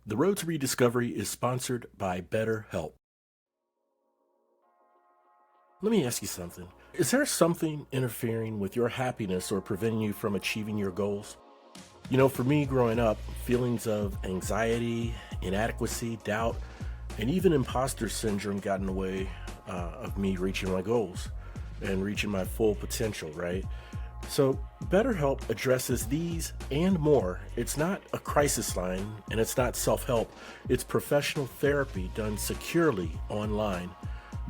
The Road to Rediscovery is sponsored by BetterHelp. Let me ask you something. Is there something interfering with your happiness or preventing you from achieving your goals? For me growing up, feelings of anxiety, inadequacy, doubt, and even imposter syndrome got in the way of me reaching my goals and reaching my full potential, right? So, BetterHelp addresses these and more. It's not a crisis line and it's not self help, it's professional therapy done securely online.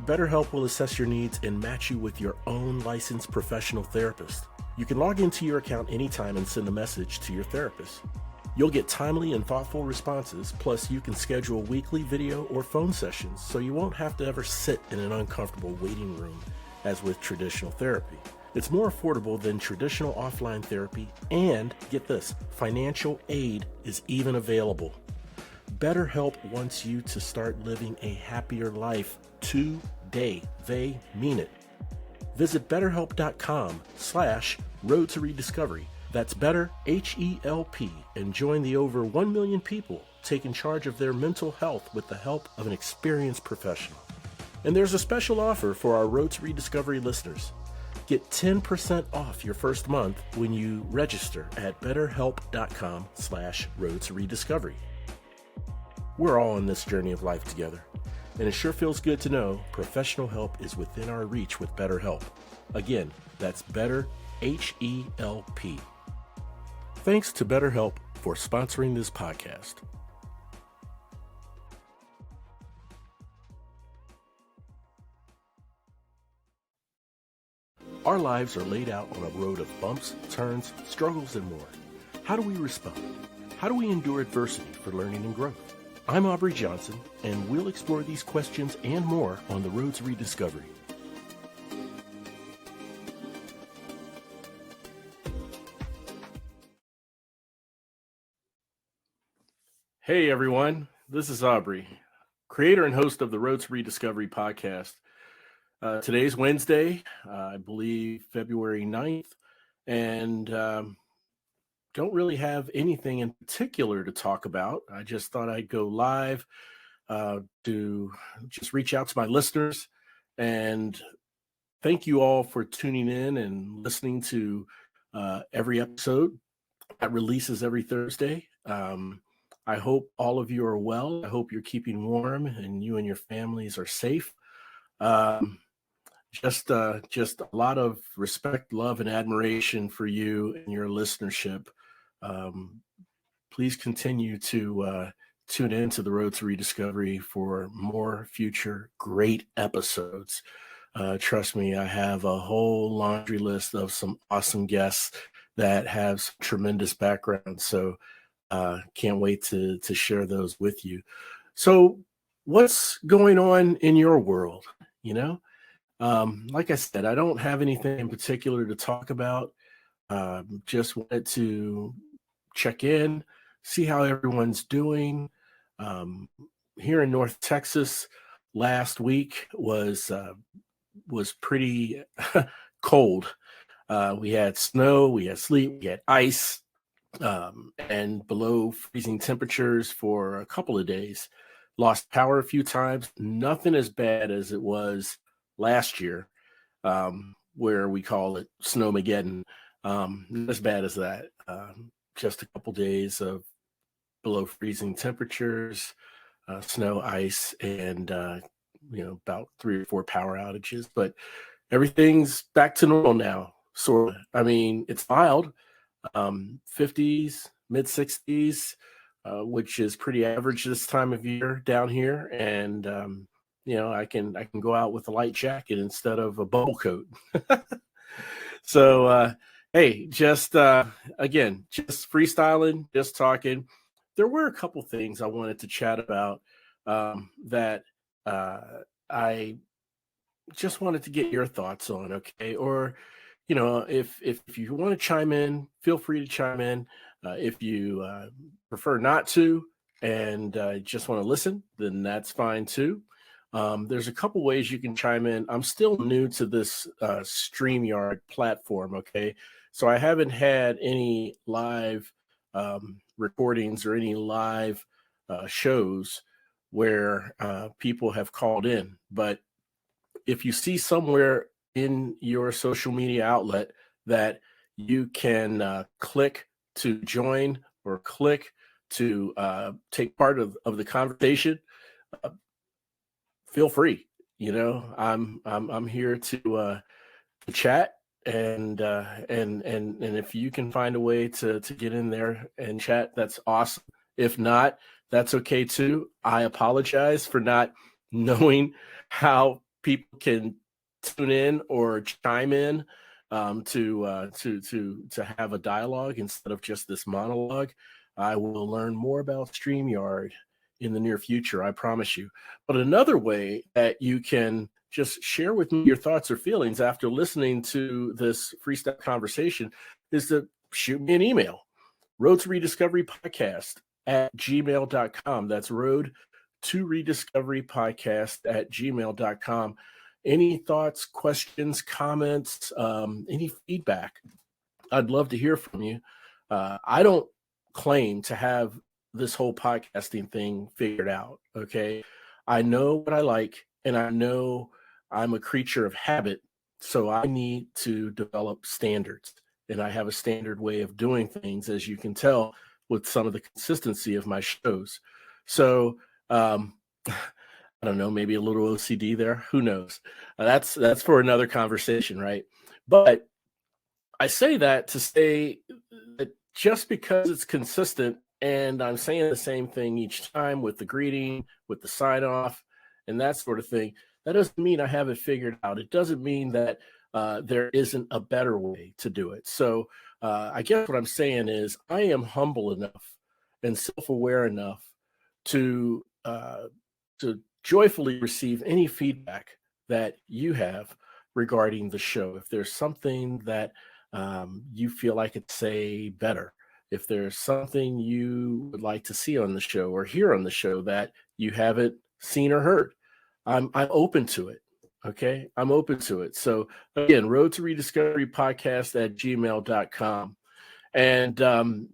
BetterHelp will assess your needs and match you with your own licensed professional therapist. You can log into your account anytime and send a message to your therapist. You'll get timely and thoughtful responses, plus you can schedule weekly video or phone sessions so you won't have to ever sit in an uncomfortable waiting room as with traditional therapy. It's more affordable than traditional offline therapy, and get this, financial aid is even available. BetterHelp wants you to start living a happier life today. They mean it. Visit betterhelp.com/road to rediscovery. That's better, H-E-L-P, and join the over 1 million people taking charge of their mental health with the help of an experienced professional. And there's a special offer for our Road to Rediscovery listeners. Get 10% off your first month when you register at betterhelp.com/road to rediscovery. We're all on this journey of life together, and it sure feels good to know professional help is within our reach with BetterHelp. Again, that's better, H-E-L-P. Thanks to BetterHelp for sponsoring this podcast. Our lives are laid out on a road of bumps, turns, struggles, and more. How do we respond? How do we endure adversity for learning and growth? I'm Aubrey Johnson, and we'll explore these questions and more on the Road to Rediscovery. Hey everyone, this is Aubrey, creator and host of the Road to Rediscovery podcast. Today's Wednesday, I believe February 9th, and don't really have anything in particular to talk about. I just thought I'd go live to just reach out to my listeners and thank you all for tuning in and listening to every episode that releases every Thursday. I hope all of you are well. I hope you're keeping warm and you and your families are safe. Just a lot of respect, love, and admiration for you and your listenership. Please continue to tune in to the Road to Rediscovery for more future great episodes. Trust me, I have a whole laundry list of some awesome guests that have some tremendous background. So can't wait to share those with you. So what's going on in your world? Like I said, I don't have anything in particular to talk about. Just wanted to check in, see how everyone's doing. Here in North Texas, last week was pretty cold. We had snow, we had sleet, we had ice, and below freezing temperatures for a couple of days. Lost power a few times. Nothing as bad as it was last year, where we call it Snowmageddon. Not as bad as that. Just a couple days of below freezing temperatures, snow, ice, and about 3 or 4 power outages. But everything's back to normal now. Sort of. I mean, it's mild, 50s, mid 60s, which is pretty average this time of year down here, and I can go out with a light jacket instead of a bubble coat. So, hey, just freestyling, just talking. There were a couple things I wanted to chat about that I just wanted to get your thoughts on, okay? Or, if you want to chime in, feel free to chime in. If you prefer not to and just want to listen, then that's fine too. There's a couple ways you can chime in. I'm still new to this StreamYard platform, okay? So I haven't had any live recordings or any live shows where people have called in. But if you see somewhere in your social media outlet that you can click to join or click to take part of the conversation, uh, feel free. I'm here to chat, and if you can find a way to get in there and chat, that's awesome. If not, that's okay too. I apologize for not knowing how people can tune in or chime in, to have a dialogue instead of just this monologue. I will learn more about StreamYard in the near future, I promise you. But another way that you can just share with me your thoughts or feelings after listening to this freestyle conversation is to shoot me an email. Road to Rediscovery Podcast at gmail.com. That's road to rediscovery podcast at gmail.com. Any thoughts, questions, comments, any feedback? I'd love to hear from you. I don't claim to have this whole podcasting thing figured out. Okay. I know what I like, and I know I'm a creature of habit. So I need to develop standards. And I have a standard way of doing things, as you can tell with some of the consistency of my shows. So, I don't know, maybe a little OCD there. Who knows? That's for another conversation, right? But I say that to say that just because it's consistent and I'm saying the same thing each time with the greeting, with the sign off, and that sort of thing, that doesn't mean I have it figured out. It doesn't mean that there isn't a better way to do it. So I guess what I'm saying is I am humble enough and self aware enough to to joyfully receive any feedback that you have regarding the show. If there's something that you feel I could say better, if there's something you would like to see on the show or hear on the show that you haven't seen or heard, I'm open to it. Okay. I'm open to it. So again, road to rediscovery podcast at gmail.com. And I'm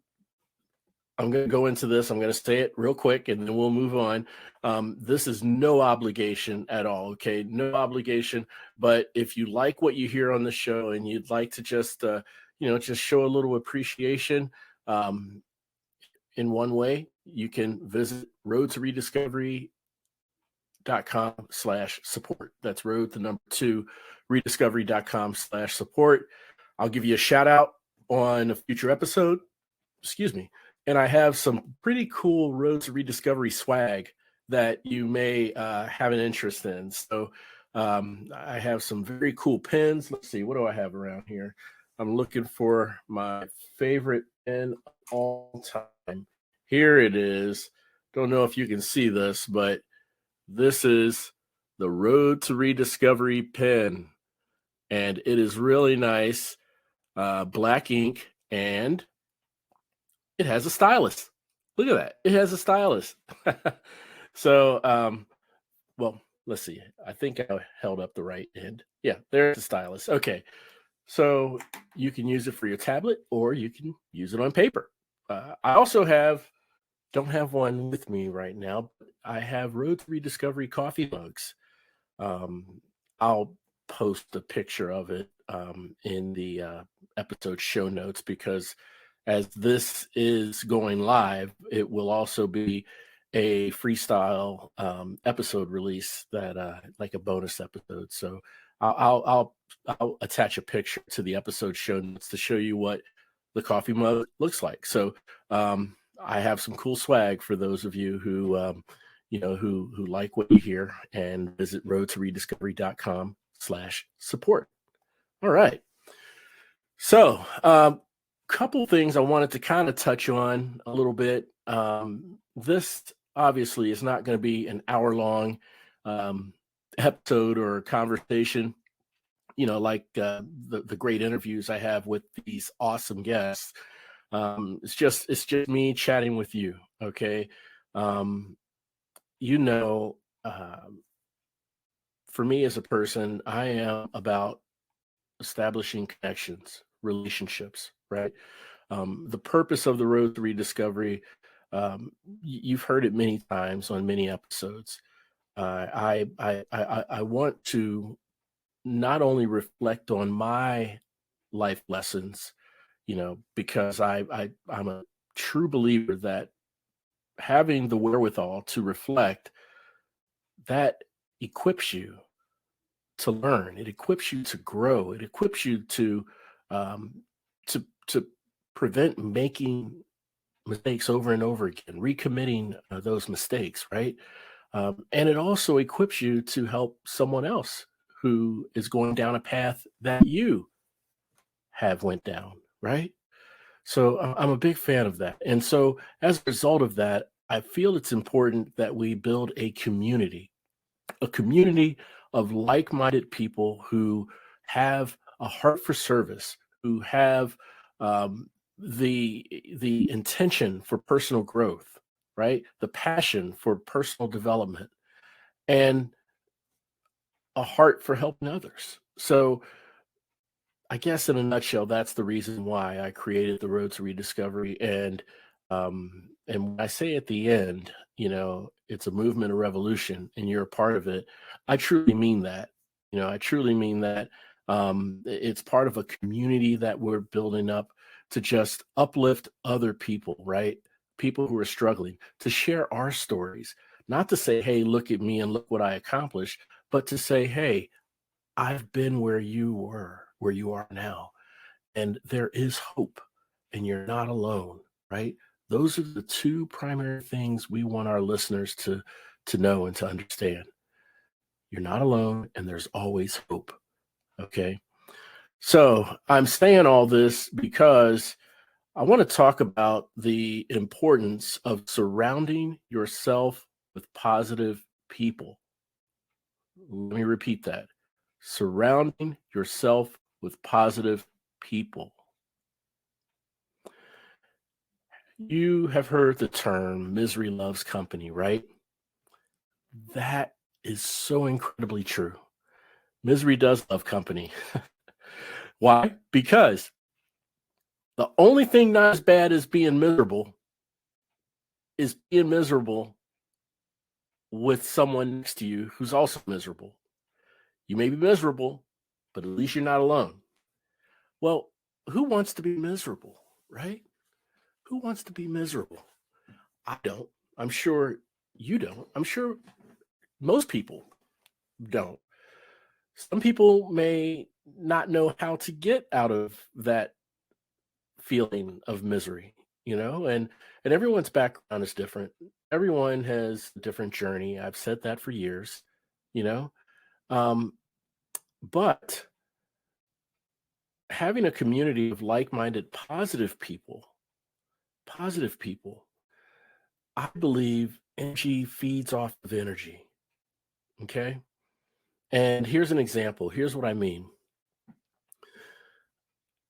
going to go into this. I'm going to say it real quick and then we'll move on. This is no obligation at all. Okay. No obligation. But if you like what you hear on the show and you'd like to just, just show a little appreciation, um, in one way, you can visit road to rediscovery.com/support. That's road the number 2 rediscovery.com/support. I'll give you a shout out on a future episode. Excuse me. And I have some pretty cool Road to Rediscovery swag that you may have an interest in. So I have some very cool pins. Let's see, what do I have around here? I'm looking for my favorite pin of all time. Here it is. Don't know if you can see this, but this is the Road to Rediscovery pin. And it is really nice. Black ink, and it has a stylus. Look at that. It has a stylus. So, well, let's see. I think I held up the right end. Yeah, there's the stylus. Okay. So you can use it for your tablet or you can use it on paper. I also don't have one with me right now, but I have Road to Rediscovery coffee mugs. I'll post a picture of it in the episode show notes because as this is going live, it will also be a freestyle episode release that like a bonus episode. So I'll attach a picture to the episode show notes to show you what the coffee mug looks like. So I have some cool swag for those of you who who like what you hear and visit road to rediscovery.com/support. All right. So, couple things I wanted to kind of touch on a little bit. This obviously is not going to be an hour-long episode or conversation, like the great interviews I have with these awesome guests. It's just me chatting with you. Okay. You know, for me as a person, I am about establishing connections, relationships, right? The purpose of the Road to Rediscovery, You've heard it many times on many episodes. I want to not only reflect on my life lessons, because I'm a true believer that having the wherewithal to reflect, that equips you to learn. It equips you to grow. It equips you um, to prevent making mistakes over and over again, recommitting those mistakes, right? And it also equips you to help someone else who is going down a path that you have went down, right? So I'm a big fan of that. And so as a result of that, I feel it's important that we build a community of like-minded people who have a heart for service, who have the intention for personal growth, right? The passion for personal development, and a heart for helping others. So I guess in a nutshell, that's the reason why I created the Road to Rediscovery. And when I say at the end, it's a movement, a revolution, and you're a part of it, I truly mean that. I truly mean that. It's part of a community that we're building up to just uplift other people, right? People who are struggling, to share our stories, not to say, hey, look at me and look what I accomplished, but to say, hey, I've been where you were, where you are now, and there is hope, and you're not alone, right? Those are the two primary things we want our listeners to know and to understand. You're not alone, and there's always hope. Okay. So I'm saying all this because I want to talk about the importance of surrounding yourself with positive people. Let me repeat that. Surrounding yourself with positive people. You have heard the term misery loves company, right? That is so incredibly true. Misery does love company. Why? Because the only thing not as bad as being miserable is being miserable with someone next to you who's also miserable. You may be miserable, but at least you're not alone. Well, who wants to be miserable, right? Who wants to be miserable? I don't. I'm sure you don't. I'm sure most people don't. Some people may not know how to get out of that feeling of misery, and everyone's background is different. Everyone has a different journey. I've said that for years, you know. Um, but having a community of like-minded, positive people, I believe energy feeds off of energy. Okay. And here's an example. Here's what I mean.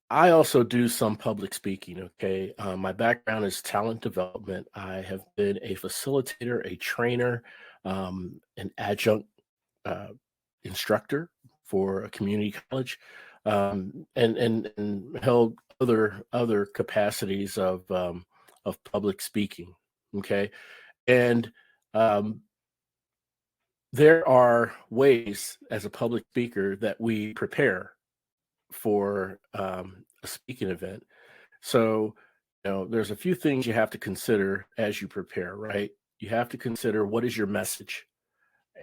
I also do some public speaking. Okay. My background is talent development. I have been a facilitator, a trainer, an adjunct uh, instructor for a community college, and held other capacities of public speaking. Okay. And um, there are ways as a public speaker that we prepare for a speaking event. So, there's a few things you have to consider as you prepare, right? You have to consider, what is your message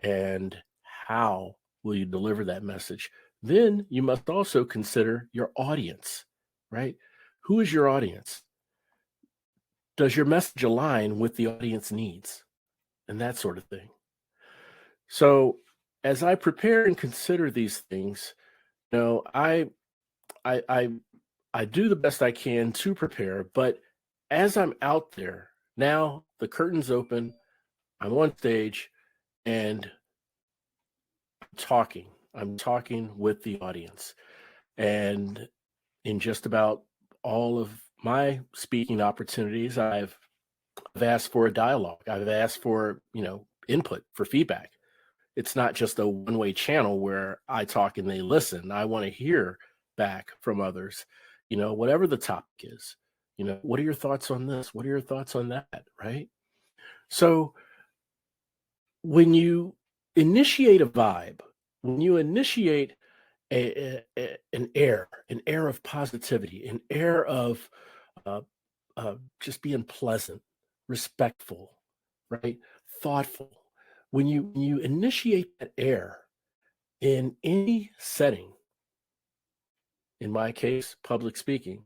and how will you deliver that message? Then you must also consider your audience, right? Who is your audience? Does your message align with the audience needs and that sort of thing? So, as I prepare and consider these things, you know, I I I I do the best I can to prepare, but as I'm out there, now the curtain's open, I'm on stage, and talking. I'm talking with the audience. And in just about all of my speaking opportunities, I've asked for a dialogue. I've asked for, input, for feedback. It's not just a one-way channel where I talk and they listen. I want to hear back from others, whatever the topic is. What are your thoughts on this? What are your thoughts on that? Right. So when you initiate a vibe, when you initiate an air of positivity, an air of uh, just being pleasant, respectful, right, thoughtful. When you initiate that air in any setting, in my case, public speaking,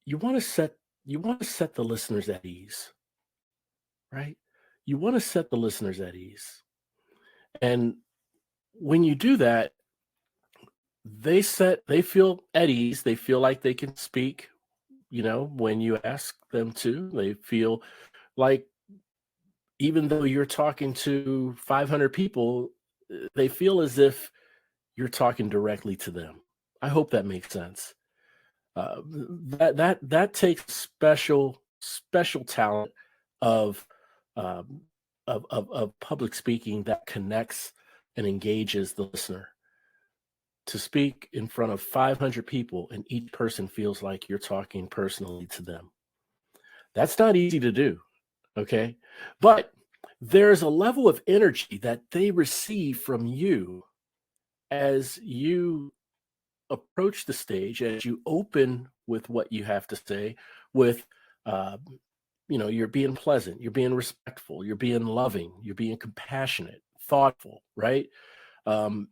you want to set you want to set the listeners at ease, right? You want to set the listeners at ease, and when you do that, they feel at ease. They feel like they can speak. When you ask them to, they feel like even though you're talking to 500 people, they feel as if you're talking directly to them. I hope that makes sense. That takes special talent of um, of public speaking that connects and engages the listener. To speak in front of 500 people and each person feels like you're talking personally to them. That's not easy to do. Okay. But there's a level of energy that they receive from you as you approach the stage, as you open with what you have to say, with, uh, you're being pleasant, you're being respectful, you're being loving, you're being compassionate, thoughtful, right? Um,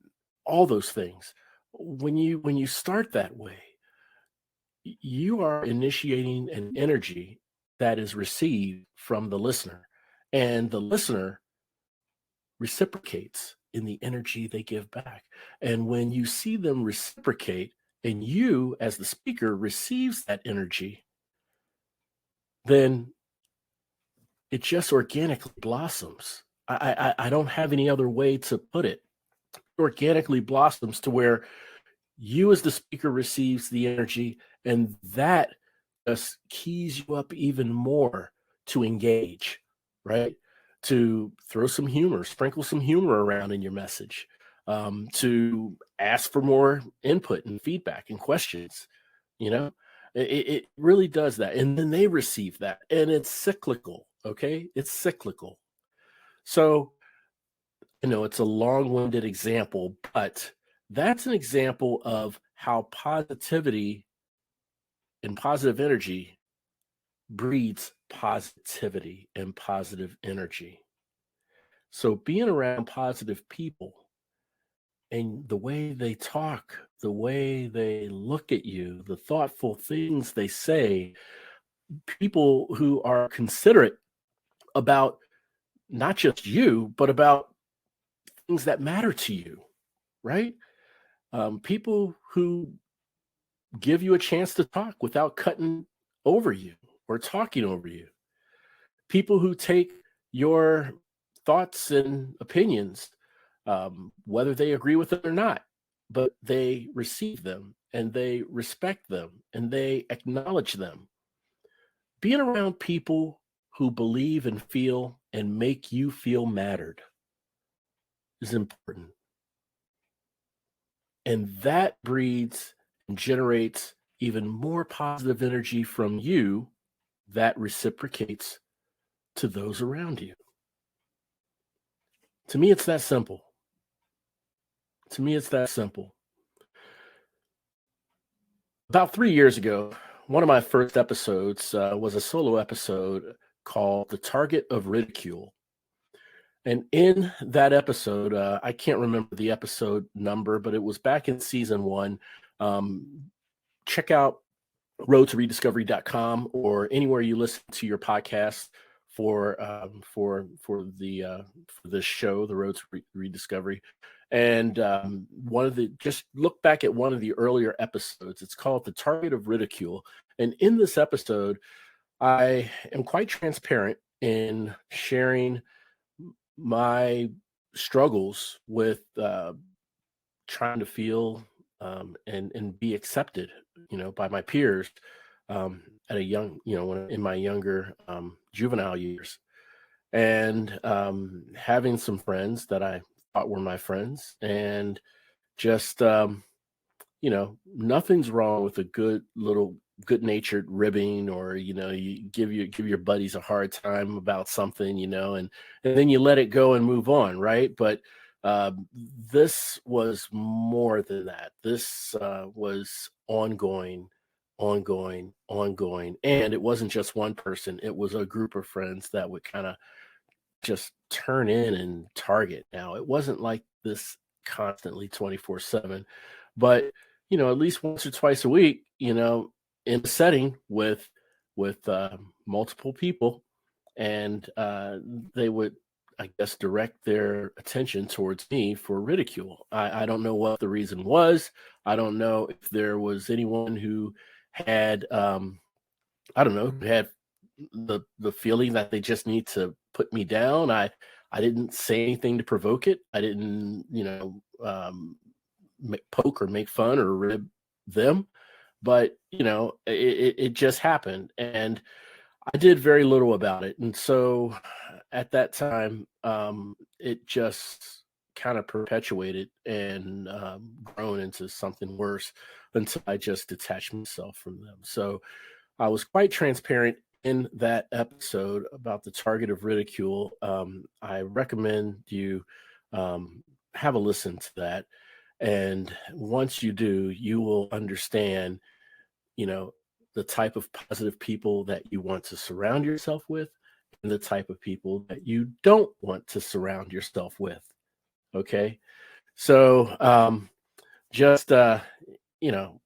all those things. When you start that way, you are initiating an energy that is received from the listener, and the listener reciprocates in the energy they give back. And when you see them reciprocate and you as the speaker receives that energy, then it just organically blossoms. I don't have any other way to put it. Organically blossoms to where you as the speaker receives the energy, and that just keys you up even more to engage, right? To throw some humor, sprinkle some humor around in your message, to ask for more input and feedback and questions. You know, it really does that. And then they receive that, and it's cyclical. Okay. It's cyclical. So, it's a long winded example, but that's an example of how positivity and positive energy breeds positivity and positive energy. So being around positive people and the way they talk, the way they look at you, the thoughtful things they say, people who are considerate about not just you, but about things that matter to you, right? People who give you a chance to talk without cutting over you or talking over you. People who take your thoughts and opinions, whether they agree with it or not, but they receive them and they respect them and they acknowledge them. Being around people who believe and feel and make you feel mattered is important. And that breeds and generates even more positive energy from you that reciprocates to those around you. To me, it's that simple. To me, it's that simple. About 3 years ago, one of my first episodes was a solo episode called The Target of Ridicule. And in that episode, I can't remember the episode number, but it was back in season one. Um, Check out roadtorediscovery.com or anywhere you listen to your podcast for this show, the Road to Rediscovery. And just look back at one of the earlier episodes. It's called The Target of Ridicule. And in this episode, I am quite transparent in sharing my struggles with trying to feel and be accepted, by my peers at a young, in my younger juvenile years, and having some friends that I thought were my friends, and just nothing's wrong with a good little good-natured ribbing, or you give your buddies a hard time about something, and then you let it go and move on, right? But this was more than that. This was ongoing, ongoing, ongoing, and it wasn't just one person. It was a group of friends that would kind of just turn in and target. Now, it wasn't like this constantly 24/7, but at least once or twice a week, in a setting with multiple people, and they would, I guess, direct their attention towards me for ridicule. I don't know what the reason was. I don't know if there was anyone who had I don't know, had the feeling that they just need to put me down. I didn't say anything to provoke it. I didn't, poke or make fun or rib them, but it just happened, and I did very little about it. And so at that time, it just kind of perpetuated and grown into something worse until I just detached myself from them. So I was quite transparent in that episode about the target of ridicule. I recommend you have a listen to that. And once you do, you will understand, you know, the type of positive people that you want to surround yourself with and the type of people that you don't want to surround yourself with. Okay. So, just, you know,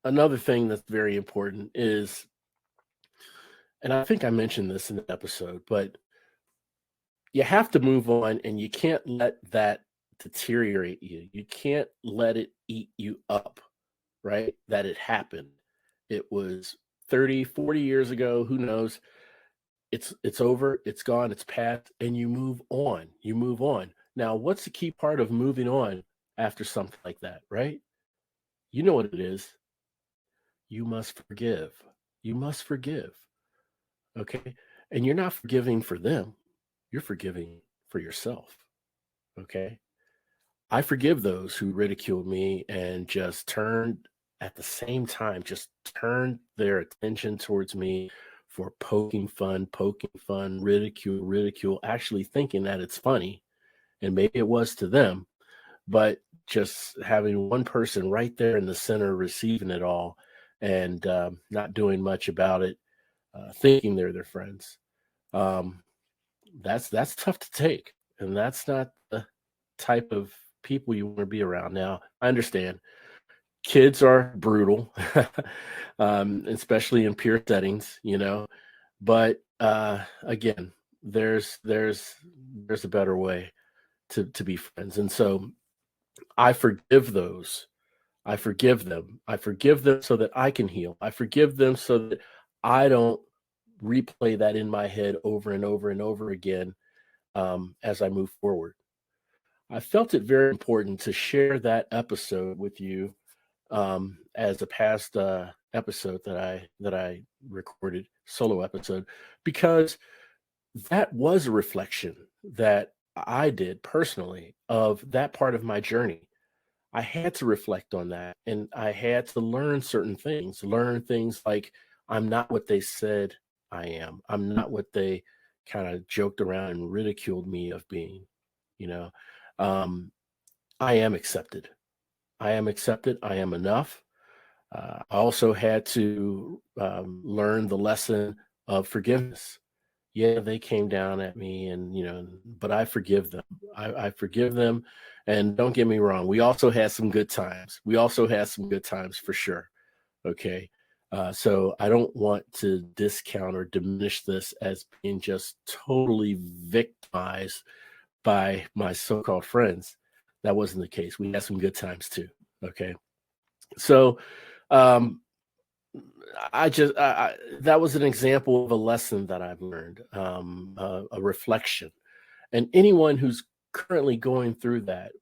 another thing that's very important is, and I think I mentioned this in the episode, but you have to move on and you can't let that deteriorate you. You can't let it eat you up, right? That it happened. It was 30, 40 years ago, who knows? It's over, it's gone, it's past, and you move on. You move on. Now, what's the key part of moving on after something like that, right? You know what it is. You must forgive. You must forgive. Okay. And you're not forgiving for them, you're forgiving for yourself. Okay. I forgive those who ridiculed me and just turned at the same time, just turned their attention towards me for poking fun, ridicule, actually thinking that it's funny. And maybe it was to them, but just having one person right there in the center receiving it all and not doing much about it, thinking they're their friends. Um, that's tough to take, and that's not the type of people you want to be around. Now, I understand kids are brutal, especially in peer settings, but again, there's a better way to be friends, and so I forgive those. I forgive them. I forgive them so that I can heal. I forgive them so that I don't replay that in my head over and over and over again as I move forward. I felt it very important to share that episode with you as a past episode that I recorded, solo episode, because that was a reflection that I did personally of that part of my journey. I had to reflect on that, and I had to learn things like I'm not what they said I am. I'm not what they kind of joked around and ridiculed me of being, you know. Um, I am accepted. I am accepted. I am enough. I also had to learn the lesson of forgiveness. Yeah, they came down at me, and but I forgive them. I forgive them, and don't get me wrong. We also had some good times. We also had some good times for sure. Okay. So I don't want to discount or diminish this as being just totally victimized by my so-called friends. That wasn't the case. We had some good times too. Okay. So um that was an example of a lesson that I've learned, a reflection. And anyone who's currently going through that,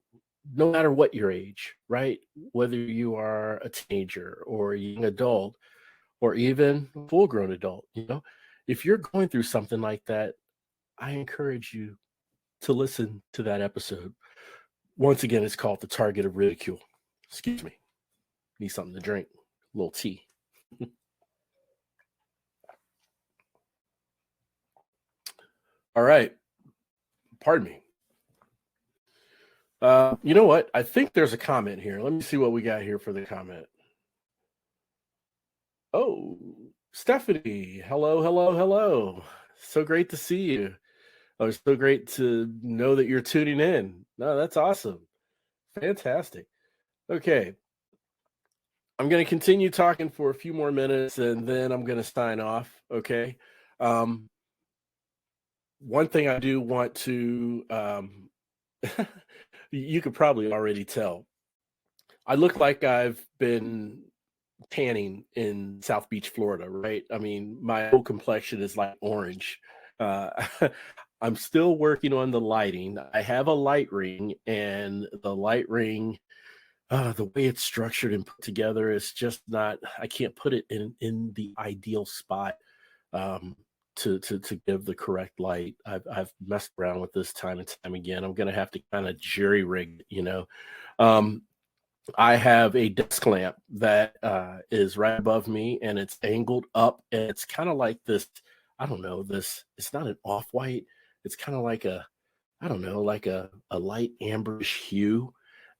no matter what your age, right? Whether you are a teenager or a young adult or even a full grown adult, if you're going through something like that, I encourage you to listen to that episode. Once again, it's called The Target of Ridicule. Excuse me. Need something to drink. A little tea. All right. Pardon me. You know what? I think there's a comment here. Let me see what we got here for the comment. Oh, Stephanie. Hello, hello, hello. So great to see you. Oh, it's so great to know that you're tuning in. No, that's awesome. Fantastic. Okay. I'm going to continue talking for a few more minutes and then I'm going to sign off. Okay. Um, One thing I do want to, you could probably already tell, I look like I've been tanning in South Beach, Florida, right? I mean, my whole complexion is like orange. Uh, I'm still working on the lighting. I have a light ring, and the light ring, the way it's structured and put together is just not. I can't put it in the ideal spot um, to give the correct light. I've messed around with this time and time again. I'm gonna have to kind of jury rig, Um, I have a desk lamp that is right above me and it's angled up and it's kind of like this. I don't know this. It's not an off white. It's kind of like a I don't know, like a light amberish hue.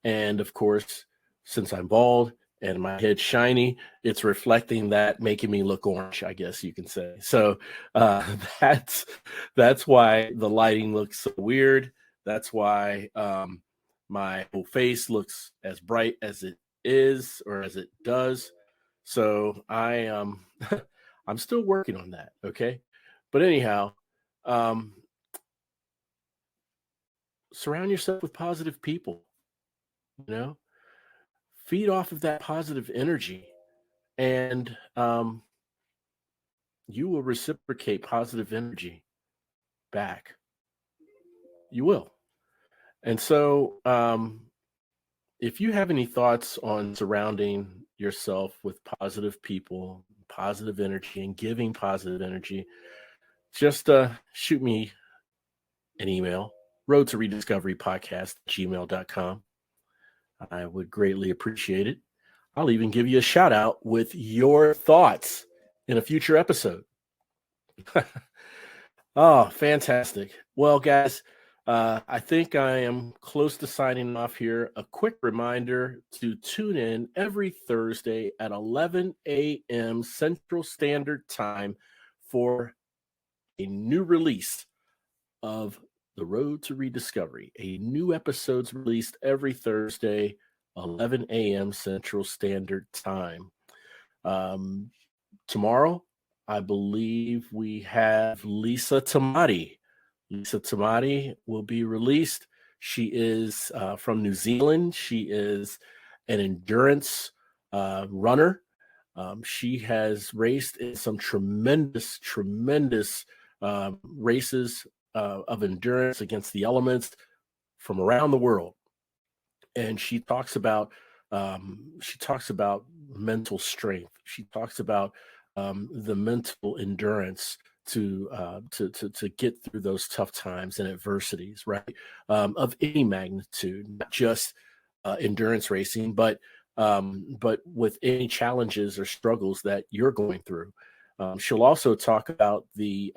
And of course, since I'm bald and my head's shiny, it's reflecting that, making me look orange, I guess you can say. So uh, that's that's why the lighting looks so weird. That's why my whole face looks as bright as it is or as it does. So I'm still working on that. Okay. But anyhow, um, surround yourself with positive people, you know, feed off of that positive energy and you will reciprocate positive energy back. You will. And so, if you have any thoughts on surrounding yourself with positive people, positive energy, and giving positive energy, just shoot me an email, road to rediscovery podcast gmail.com. I would greatly appreciate it. I'll even give you a shout out with your thoughts in a future episode. Oh, fantastic. Well, guys, I think I am close to signing off here. A quick reminder to tune in every Thursday at 11 a.m. Central Standard Time for a new release of The Road to Rediscovery. A new episode's released every Thursday, 11 a.m. Central Standard Time. Um, Tomorrow, I believe we have Lisa Tamati. Lisa Tamati will be released. She is from New Zealand. She is an endurance runner. She has raced in some tremendous races of endurance against the elements from around the world. And she talks about mental strength. She talks about the mental endurance to get through those tough times and adversities, right? Of any magnitude, not just endurance racing, but with any challenges or struggles that you're going through. She'll also talk about the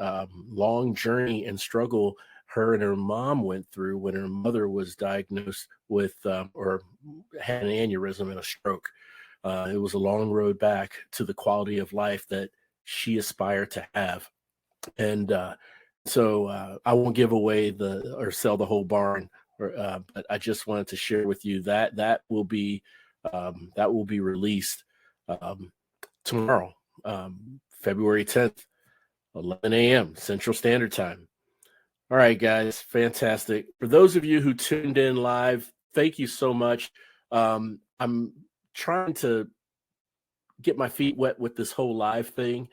long journey and struggle her and her mom went through when her mother was diagnosed with or had an aneurysm and a stroke. It was a long road back to the quality of life that she aspired to have. And I won't give away the or sell the whole barn, but I just wanted to share with you that that will be released um, tomorrow, February 10th, 11 a.m. Central Standard Time. All right, guys, fantastic. For those of you who tuned in live, thank you so much. I'm trying to get my feet wet with this whole live thing.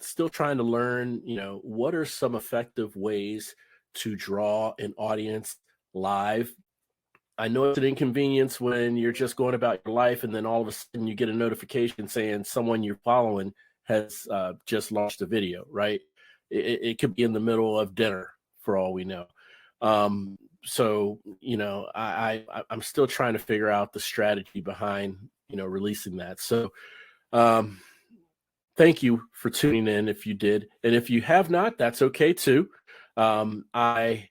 Still trying to learn, what are some effective ways to draw an audience live. I know it's an inconvenience when you're just going about your life and then all of a sudden you get a notification saying someone you're following has just launched a video, right? It could be in the middle of dinner for all we know. So, I'm still trying to figure out the strategy behind, releasing that. So, um, thank you for tuning in if you did. And if you have not, that's okay too. I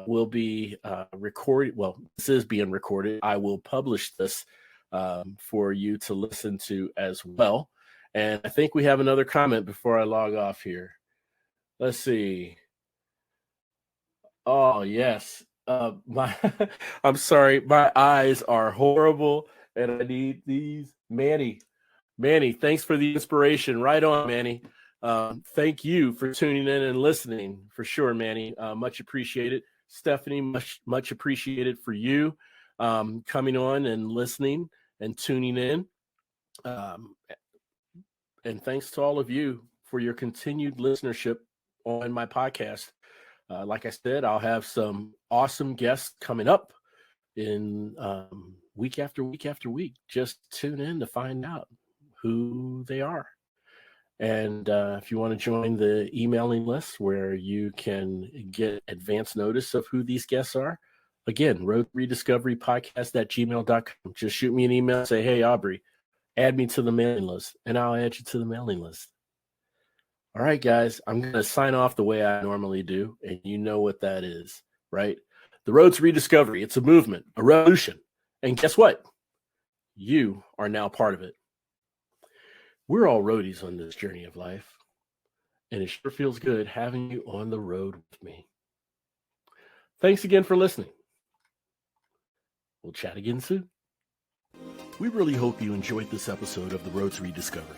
will be recording. Well, this is being recorded. I will publish this for you to listen to as well. And I think we have another comment before I log off here. Let's see. Oh, yes. My I'm sorry, my eyes are horrible and I need these. Manny, thanks for the inspiration. Right on, Manny. Thank you for tuning in and listening for sure, Manny. Much appreciated. Stephanie, much appreciated for you coming on and listening and tuning in. Um, and thanks to all of you for your continued listenership on my podcast. Like I said, I'll have some awesome guests coming up in week after week after week. Just tune in to find out who they are. And if you want to join the emailing list where you can get advance notice of who these guests are, again, Road Rediscovery Podcast at gmail.com. Just shoot me an email, say, hey, Aubrey, add me to the mailing list, and I'll add you to the mailing list. All right, guys, I'm going to sign off the way I normally do, and you know what that is, right? The Road to Rediscovery, it's a movement, a revolution. And guess what? You are now part of it. We're all roadies on this journey of life, and it sure feels good having you on the road with me. Thanks again for listening. We'll chat again soon. We really hope you enjoyed this episode of the Road to Rediscovery.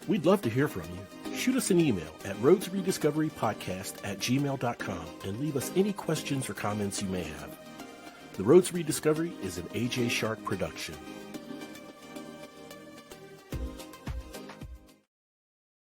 We'd love to hear from you. Shoot us an email at roadtorediscoverypodcast@gmail.com and leave us any questions or comments you may have. The Road to Rediscovery is an AJ Shark production.